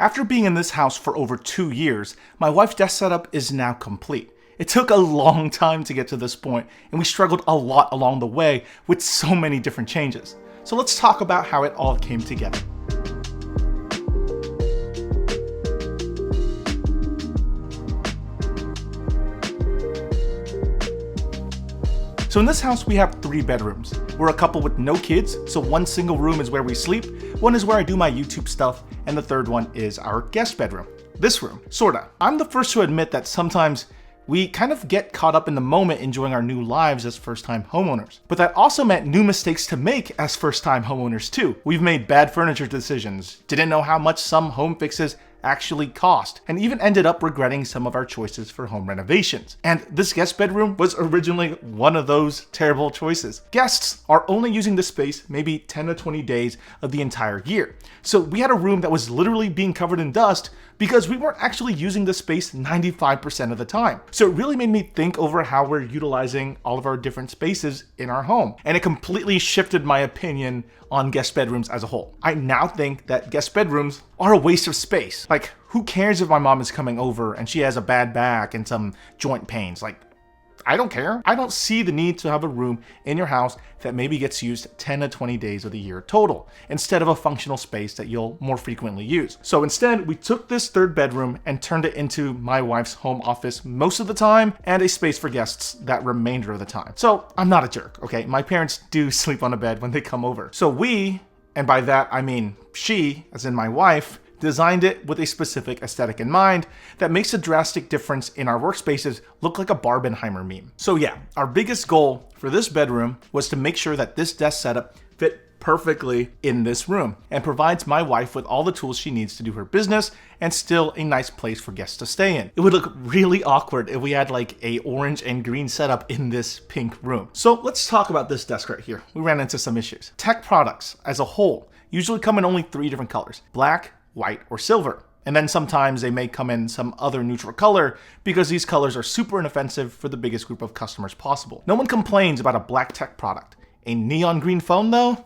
After being in this house for over 2 years, my wife's desk setup is now complete. It took a long time to get to this point, and we struggled a lot along the way with so many different changes. So let's talk about how it all came together. So in this house, we have 3 bedrooms. We're a couple with no kids, so one single room is where we sleep, one is where I do my YouTube stuff, and the third one is our guest bedroom. This room, sorta. I'm the first to admit that sometimes we kind of get caught up in the moment enjoying our new lives as first-time homeowners. But that also meant new mistakes to make as first-time homeowners too. We've made bad furniture decisions, didn't know how much some home fixes actually cost, and even ended up regretting some of our choices for home renovations. And this guest bedroom was originally one of those terrible choices. Guests are only using this space maybe 10 to 20 days of the entire year. So we had a room that was literally being covered in dust because we weren't actually using the space 95% of the time. So it really made me think over how we're utilizing all of our different spaces in our home. And it completely shifted my opinion on guest bedrooms as a whole. I now think that guest bedrooms are a waste of space. Like, who cares if my mom is coming over and she has a bad back and some joint pains? Like, I don't care. I don't see the need to have a room in your house that maybe gets used 10 to 20 days of the year total, instead of a functional space that you'll more frequently use. So instead, we took this third bedroom and turned it into my wife's home office most of the time, and a space for guests that remainder of the time. So I'm not a jerk, okay? My parents do sleep on a bed when they come over. So we, and by that I mean she, as in my wife, designed it with a specific aesthetic in mind that makes a drastic difference in our workspaces look like a Barbenheimer meme. So yeah, our biggest goal for this bedroom was to make sure that this desk setup fit perfectly in this room and provides my wife with all the tools she needs to do her business and still a nice place for guests to stay in. It would look really awkward if we had like a orange and green setup in this pink room. So let's talk about this desk right here. We ran into some issues. Tech products as a whole usually come in only 3 different colors: black, white, or silver. And then sometimes they may come in some other neutral color because these colors are super inoffensive for the biggest group of customers possible. No one complains about a black tech product. A neon green phone though?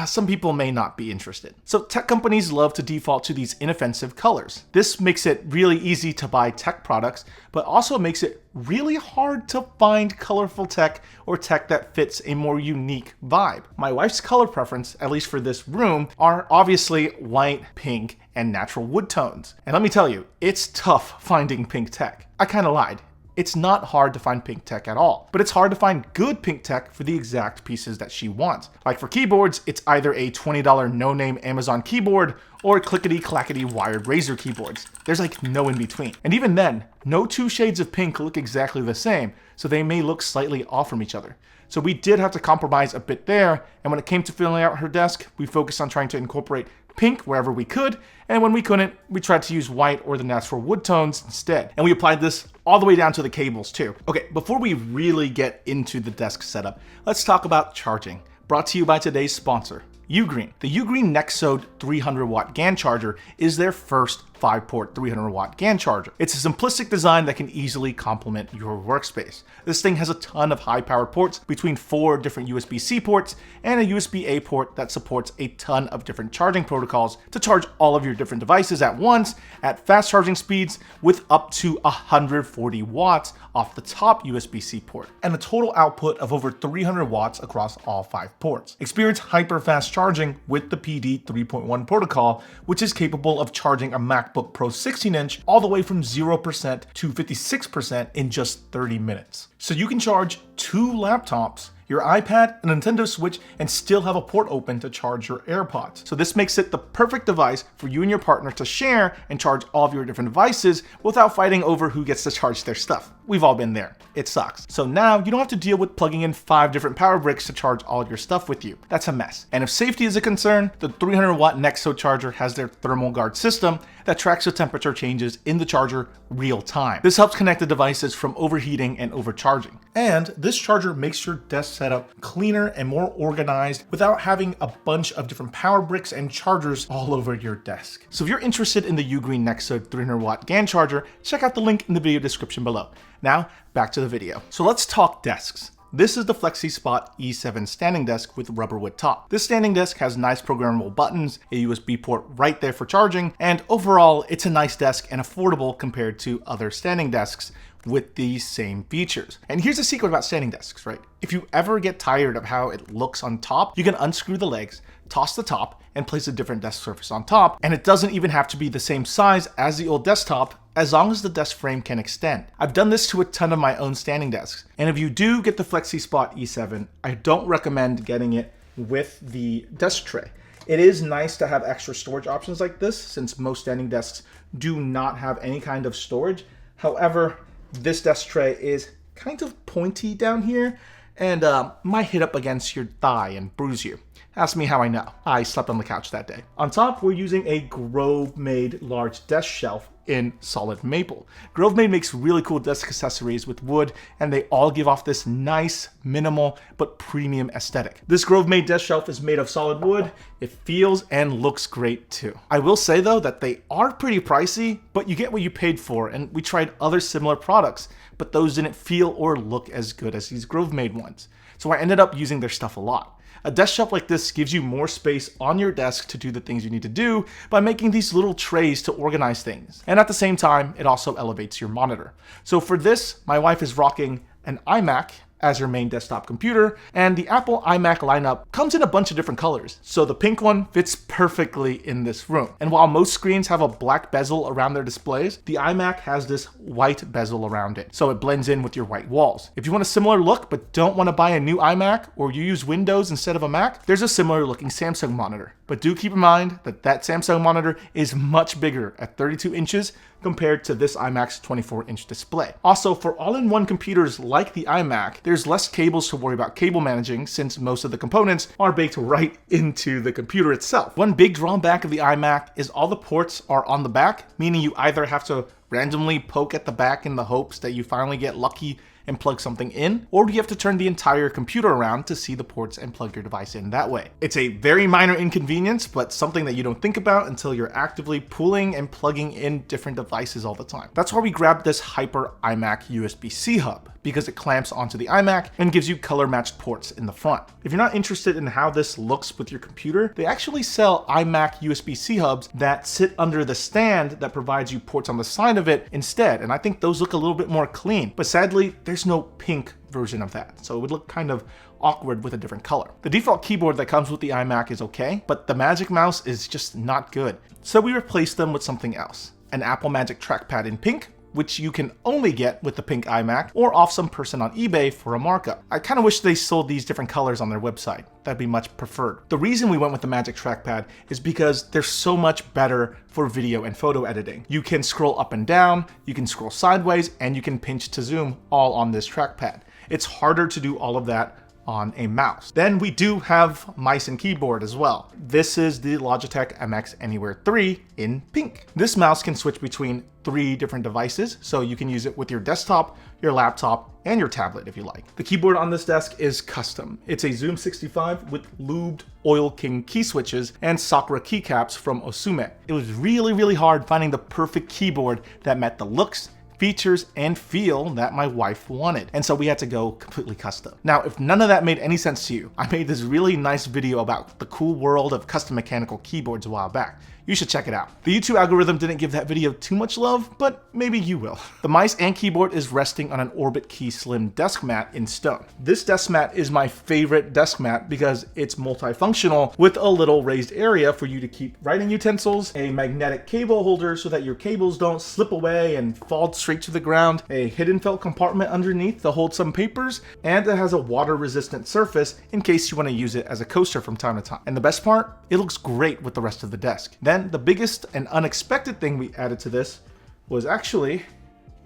Some people may not be interested. So tech companies love to default to these inoffensive colors. This makes it really easy to buy tech products, but also makes it really hard to find colorful tech or tech that fits a more unique vibe. My wife's color preference, at least for this room, are obviously white, pink, and natural wood tones. And let me tell you, it's tough finding pink tech. I kind of lied. It's not hard to find pink tech at all, but it's hard to find good pink tech for the exact pieces that she wants. Like for keyboards, it's either a $20 no-name Amazon keyboard or clickety-clackety wired Razer keyboards. There's like no in between. And even then, no 2 shades of pink look exactly the same, so they may look slightly off from each other. So we did have to compromise a bit there, and when it came to filling out her desk, we focused on trying to incorporate pink wherever we could, and when we couldn't, we tried to use white or the natural wood tones instead. And we applied this all the way down to the cables too. Okay, before we really get into the desk setup, let's talk about charging. Brought to you by today's sponsor, Ugreen. The Ugreen Nexode 300 watt GAN charger is their first 5-port 300 watt GAN charger. It's a simplistic design that can easily complement your workspace. This thing has a ton of high power ports between 4 different USB-C ports and a USB-A port that supports a ton of different charging protocols to charge all of your different devices at once at fast charging speeds with up to 140 watts off the top USB-C port and a total output of over 300 watts across all 5 ports. Experience hyper fast charging with the PD 3.1 protocol, which is capable of charging a MacBook Pro 16-inch all the way from 0% to 56% in just 30 minutes. So you can charge 2 laptops, your iPad, a Nintendo Switch, and still have a port open to charge your AirPods. So this makes it the perfect device for you and your partner to share and charge all of your different devices without fighting over who gets to charge their stuff. We've all been there. It sucks. So now you don't have to deal with plugging in 5 different power bricks to charge all of your stuff with you. That's a mess. And if safety is a concern, the 300 watt Nexode charger has their thermal guard system that tracks the temperature changes in the charger real time. This helps connect the devices from overheating and overcharging. And this charger makes your desk setup cleaner and more organized without having a bunch of different power bricks and chargers all over your desk. So if you're interested in the Ugreen Nexode 300 watt GAN charger, check out the link in the video description below. Now, back to the video. So let's talk desks. This is the FlexiSpot E7 standing desk with rubber wood top. This standing desk has nice programmable buttons, a USB port right there for charging, and overall it's a nice desk and affordable compared to other standing desks with these same features. And here's the secret about standing desks, right? If you ever get tired of how it looks on top, you can unscrew the legs, toss the top, and place a different desk surface on top, and it doesn't even have to be the same size as the old desktop as long as the desk frame can extend. I've done this to a ton of my own standing desks, and if you do get the FlexiSpot E7, I don't recommend getting it with the desk tray. It is nice to have extra storage options like this, since most standing desks do not have any kind of storage. However, this desk tray is kind of pointy down here and might hit up against your thigh and bruise you. Ask me how I know. I slept on the couch that day. On top, we're using a Grove-made large desk shelf in solid maple. Grove-made makes really cool desk accessories with wood, and they all give off this nice, minimal, but premium aesthetic. This Grove-made desk shelf is made of solid wood. It feels and looks great too. I will say though that they are pretty pricey, but you get what you paid for, and we tried other similar products, but those didn't feel or look as good as these Grove-made ones. So I ended up using their stuff a lot. A desk shelf like this gives you more space on your desk to do the things you need to do by making these little trays to organize things. And at the same time, it also elevates your monitor. So for this, my wife is rocking an iMac as her main desktop computer, and the Apple iMac lineup comes in a bunch of different colors. So the pink one fits perfectly in this room. And while most screens have a black bezel around their displays, the iMac has this white bezel around it, so it blends in with your white walls. If you want a similar look but don't want to buy a new iMac, or you use Windows instead of a Mac, there's a similar looking Samsung monitor. But do keep in mind that that Samsung monitor is much bigger at 32 inches compared to this iMac's 24-inch display. Also, for all-in-one computers like the iMac, there's less cables to worry about cable managing since most of the components are baked right into the computer itself. One big drawback of the iMac is all the ports are on the back, meaning you either have to randomly poke at the back in the hopes that you finally get lucky and plug something in, or do you have to turn the entire computer around to see the ports and plug your device in that way? It's a very minor inconvenience, but something that you don't think about until you're actively pulling and plugging in different devices all the time. That's why we grabbed this Hyper iMac USB-C hub, because it clamps onto the iMac and gives you color matched ports in the front. If you're not interested in how this looks with your computer, they actually sell iMac USB-C hubs that sit under the stand that provides you ports on the side of it instead, and I think those look a little bit more clean. But sadly, there's no pink version of that, so it would look kind of awkward with a different color. The default keyboard that comes with the iMac is okay, but the Magic Mouse is just not good. So we replaced them with something else, an Apple Magic Trackpad in pink, which you can only get with the pink iMac or off some person on eBay for a markup. I kind of wish they sold these different colors on their website. That'd be much preferred. The reason we went with the Magic Trackpad is because they're so much better for video and photo editing. You can scroll up and down, you can scroll sideways, and you can pinch to zoom all on this trackpad. It's harder to do all of that on a mouse. Then we do have mice and keyboard as well. This is the Logitech MX Anywhere 3 in pink. This mouse can switch between 3 different devices, so you can use it with your desktop, your laptop, and your tablet if you like. The keyboard on this desk is custom. It's a Zoom 65 with lubed Oil King key switches and Sakura keycaps from Osume. It was really hard finding the perfect keyboard that met the looks, features, and feel that my wife wanted. And so we had to go completely custom. Now, if none of that made any sense to you, I made this really nice video about the cool world of custom mechanical keyboards a while back. You should check it out. The YouTube algorithm didn't give that video too much love, but maybe you will. The mice and keyboard is resting on an Orbit Key Slim desk mat in stone. This desk mat is my favorite desk mat because it's multifunctional with a little raised area for you to keep writing utensils, a magnetic cable holder so that your cables don't slip away and fall straight to the ground, a hidden felt compartment underneath to hold some papers, and it has a water resistant surface in case you want to use it as a coaster from time to time. And the best part, it looks great with the rest of the desk. Then the biggest and unexpected thing we added to this was actually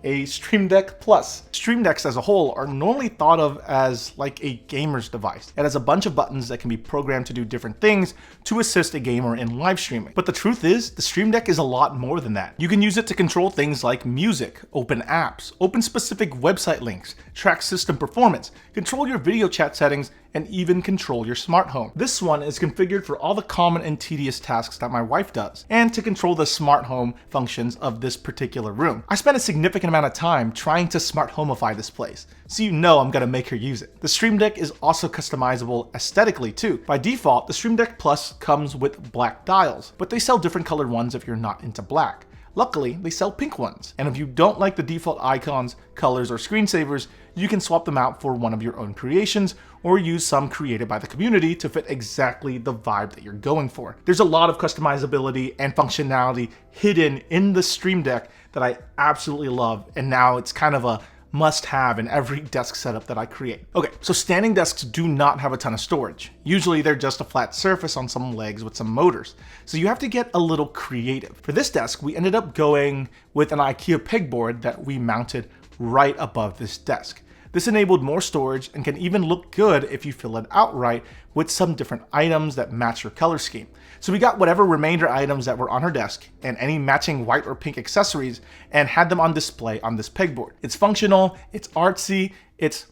a Stream Deck Plus. Stream Decks as a whole are normally thought of as like a gamer's device. It has a bunch of buttons that can be programmed to do different things to assist a gamer in live streaming. But the truth is, the Stream Deck is a lot more than that. You can use it to control things like music, open apps, open specific website links, track system performance, control your video chat settings, and even control your smart home. This one is configured for all the common and tedious tasks that my wife does, and to control the smart home functions of this particular room. I spent a significant amount of time trying to smart homeify this place, so you know I'm gonna make her use it. The Stream Deck is also customizable aesthetically too. By default, the Stream Deck Plus comes with black dials, but they sell different colored ones if you're not into black. Luckily, they sell pink ones, and if you don't like the default icons, colors, or screensavers, you can swap them out for one of your own creations, or use some created by the community to fit exactly the vibe that you're going for. There's a lot of customizability and functionality hidden in the Stream Deck that I absolutely love, and now it's kind of a must-have in every desk setup that I create. Okay, so standing desks do not have a ton of storage. Usually they're just a flat surface on some legs with some motors, so you have to get a little creative. For this desk, we ended up going with an IKEA pegboard that we mounted right above this desk. This enabled more storage and can even look good if you fill it out right with some different items that match your color scheme. So we got whatever remainder items that were on her desk and any matching white or pink accessories and had them on display on this pegboard. It's functional, it's artsy, it's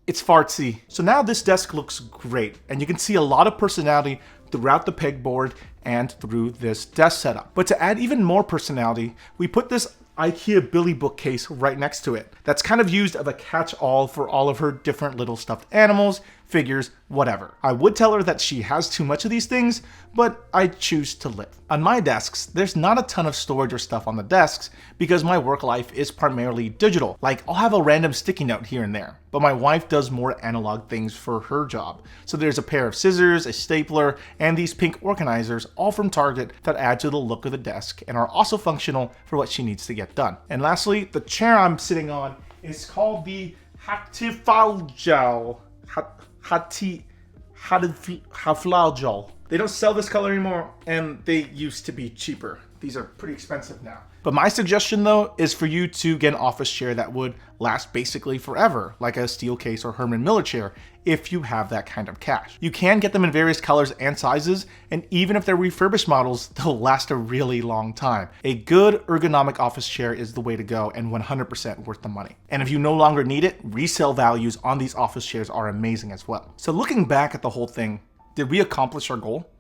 fartsy. So now this desk looks great and you can see a lot of personality throughout the pegboard and through this desk setup. But to add even more personality, we put this IKEA Billy bookcase right next to it. That's kind of used as a catch-all for all of her different little stuffed animals, figures, whatever. I would tell her that she has too much of these things, but I choose to live. On my desks, there's not a ton of storage or stuff on the desks because my work life is primarily digital. Like, I'll have a random sticky note here and there, but my wife does more analog things for her job. So there's a pair of scissors, a stapler, and these pink organizers, all from Target, that add to the look of the desk and are also functional for what she needs to get done. And lastly, the chair I'm sitting on is called the Hatifalgel. Hatifalgel. They don't sell this color anymore, and they used to be cheaper. These are pretty expensive now. But my suggestion though is for you to get an office chair that would last basically forever, like a Steelcase or Herman Miller chair, if you have that kind of cash. You can get them in various colors and sizes, and even if they're refurbished models, they'll last a really long time. A good ergonomic office chair is the way to go and 100% worth the money. And if you no longer need it, resale values on these office chairs are amazing as well. So looking back at the whole thing, did we accomplish our goal?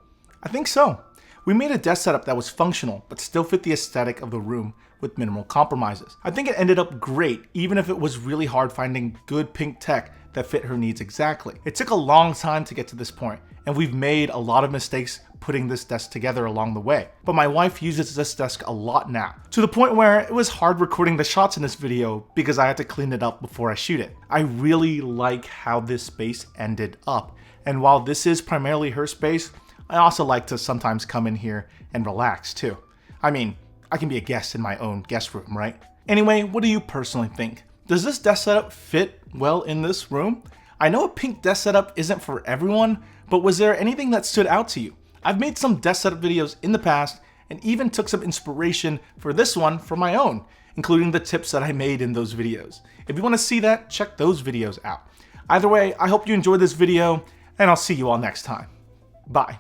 I think so. We made a desk setup that was functional, but still fit the aesthetic of the room with minimal compromises. I think it ended up great, even if it was really hard finding good pink tech that fit her needs exactly. It took a long time to get to this point, and we've made a lot of mistakes putting this desk together along the way. But my wife uses this desk a lot now, to the point where it was hard recording the shots in this video because I had to clean it up before I shoot it. I really like how this space ended up, and while this is primarily her space, I also like to sometimes come in here and relax too. I mean, I can be a guest in my own guest room, right? Anyway, what do you personally think? Does this desk setup fit well in this room? I know a pink desk setup isn't for everyone, but was there anything that stood out to you? I've made some desk setup videos in the past and even took some inspiration for this one from my own, including the tips that I made in those videos. If you want to see that, check those videos out. Either way, I hope you enjoyed this video, and I'll see you all next time. Bye.